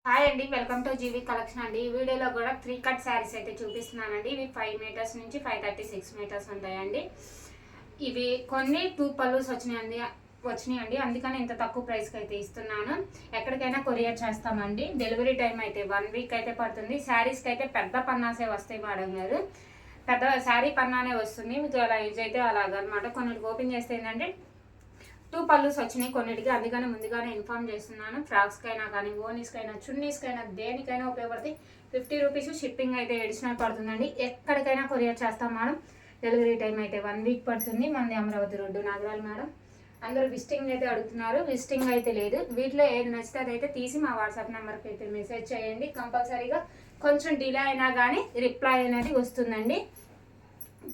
Hi అండి, welcome to GV collection అండి. ఈ వీడియోలో కూడా 3 కట్ శారీస్ అయితే చూపిస్తున్నానండి. ఇవి 5 మీటర్స్ నుంచి 536 మీటర్స్ ఉంటాయండి. ఇవి కొన్ని 2 పల్లూస్ వచ్చినాయండి. అందుకని ఇంత తక్కువ ప్రైస్కి అయితే ఇస్తున్నాను. ఎక్కడికైనా కొరియర్ చేస్తామండి. డెలివరీ టైం అయితే 1 వీక్ అయితే పడుతుంది. శారీస్కి అయితే పెద్ద పన్నాసే వస్తాయి మేడం గారు. పెద్ద శారీ పన్నానే వస్తుంది. మీకు అలా యూజ్ అయితే అలాగనమాట. కొన్నిటికి ఓపెన్ చేస్తే ఏంటంటే 2 పల్లూస్ వచ్చినాయి కొన్నిటికి. అందుకని ముందుగానే ఇన్ఫార్మ్ చేస్తున్నాను. ఫ్రాక్స్కైనా కానీ, ఓనీస్కైనా, చున్నీస్కైనా, దేనికైనా ఉపయోగపడుతుంది. 50 రూపీస్ షిప్పింగ్ అయితే ఎడిషనల్ పడుతుందండి. ఎక్కడికైనా కొరియర్ చేస్తాం మేడం. డెలివరీ టైం అయితే 1 వీక్ పడుతుంది. మంది అమరావతి రోడ్డు నాగరాలు మేడం. అందరూ విజిటింగ్ అయితే అడుగుతున్నారు. విజిటింగ్ అయితే లేదు. వీటిలో ఏది నచ్చితే అదైతే తీసి మా వాట్సాప్ నెంబర్కి అయితే మెసేజ్ చేయండి. కంపల్సరీగా కొంచెం డిలే అయినా కానీ రిప్లై అనేది వస్తుందండి.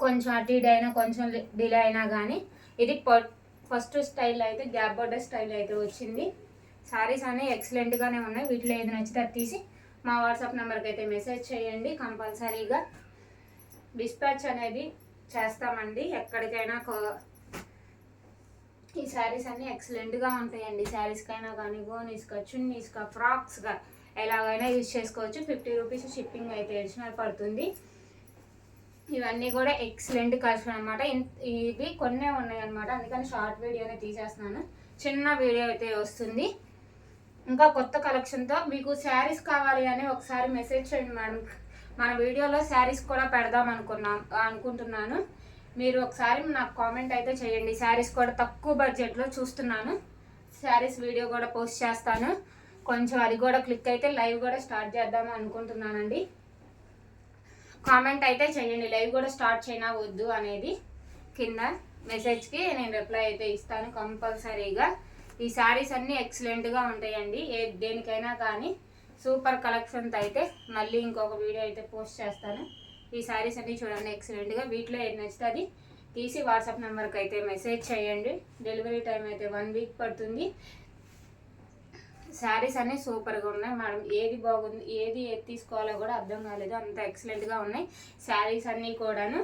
కొంచెం అటు ఇటు అయినా, కొంచెం డిలే అయినా కానీ. ఇది ఫస్ట్ స్టైల్ అయితే గ్యాప్ బోర్డర్ స్టైల్ అయితే వచ్చింది. సారీస్ అన్నీ ఎక్సలెంట్గానే ఉన్నాయి. వీటిలో ఏది నచ్చితే అది తీసి మా వాట్సాప్ నెంబర్కి అయితే మెసేజ్ చేయండి. కంపల్సరీగా డిస్పాచ్ అనేది చేస్తామండి. ఎక్కడికైనా ఈ శారీస్ అన్నీ ఎక్సలెంట్గా ఉంటాయండి. శారీస్కైనా కానీ, బోనీస్గా, చున్నీస్గా, ఫ్రాక్స్గా ఎలాగైనా యూజ్ చేసుకోవచ్చు. 50 రూపీస్ షిప్పింగ్ అయితే ఎడిషనల్ పడుతుంది. ఇవన్నీ కూడా ఎక్సలెంట్ కలెక్షన్ అనమాట. ఇవి కొన్నే ఉన్నాయి అనమాట. అందుకని షార్ట్ వీడియోనే తీసేస్తున్నాను. చిన్న వీడియో అయితే వస్తుంది. ఇంకా కొత్త కలెక్షన్తో మీకు శారీస్ కావాలి అని ఒకసారి మెసేజ్ చేయండి మేడం. మన వీడియోలో శారీస్ కూడా పెడదాం అనుకుంటున్నాను. మీరు ఒకసారి నాకు కామెంట్ అయితే చేయండి. శారీస్ కూడా తక్కువ బడ్జెట్లో చూస్తున్నాను. శారీస్ వీడియో కూడా పోస్ట్ చేస్తాను. కొంచెం అది కూడా క్లిక్ అయితే లైవ్ కూడా స్టార్ట్ చేద్దాము అనుకుంటున్నానండి. కామెంట్ అయితే చేయండి. లైవ్ కూడా స్టార్ట్ చేయనా వద్దు అనేది కింద మెసేజ్కి నేను రిప్లై అయితే ఇస్తాను కంపల్సరీగా. ఈ శారీస్ అన్నీ ఎక్సలెంట్గా ఉంటాయండి. దేనికైనా కానీ సూపర్ కలెక్షన్తో అయితే మళ్ళీ ఇంకొక వీడియో అయితే పోస్ట్ చేస్తాను. ఈ శారీస్ అన్నీ చూడండి ఎక్సలెంట్గా. వీటిలో ఏది నచ్చితే అది తీసి వాట్సాప్ నెంబర్కి అయితే మెసేజ్ చేయండి. డెలివరీ టైం అయితే 1 వీక్ పడుతుంది. శారీస్ అన్నీ సూపర్గా ఉన్నాయి మేడం. ఏది బాగుంది, ఏది తీసుకోవాలో కూడా అర్థం కాలేదు. అంత ఎక్సలెంట్గా ఉన్నాయి శారీస్ అన్నీ కూడాను.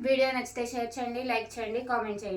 వీడియో నచ్చితే షేర్ చేయండి, లైక్ చేయండి, కామెంట్ చేయండి.